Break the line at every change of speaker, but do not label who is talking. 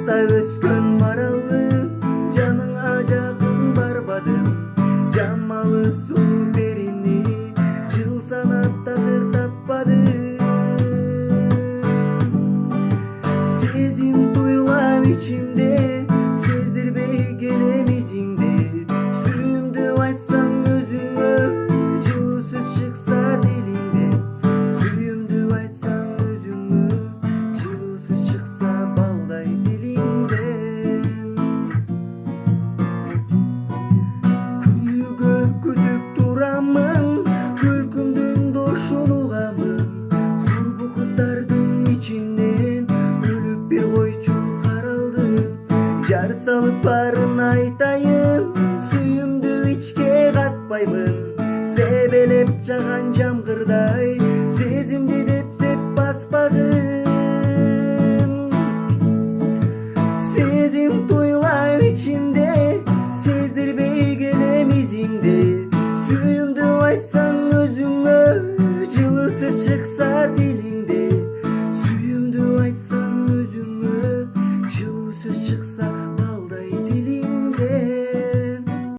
Ырыкта өскөн мараллы, жаныңа жакын барбадым. Жамалы сулуу перини жыл санап такыр таппадым. Сезим туйлап ичимде, сездирбей келем изиңди. Сүйүмдү айтсаң өзүңө, жылусуз чыкса дилиңден. Сүйүмдү айтсаң өзүңө, жылусуз чыкса балдай дилиңден. Күнүгө күтүп турамын, күлкүмдүн дошун угамын. Курбу кыздардын ичинен өлүп бир койчу каралдым. Жар салып барын айтайын, сүйүмдү ичке катпаймын. Себелеп жаган жамгырдай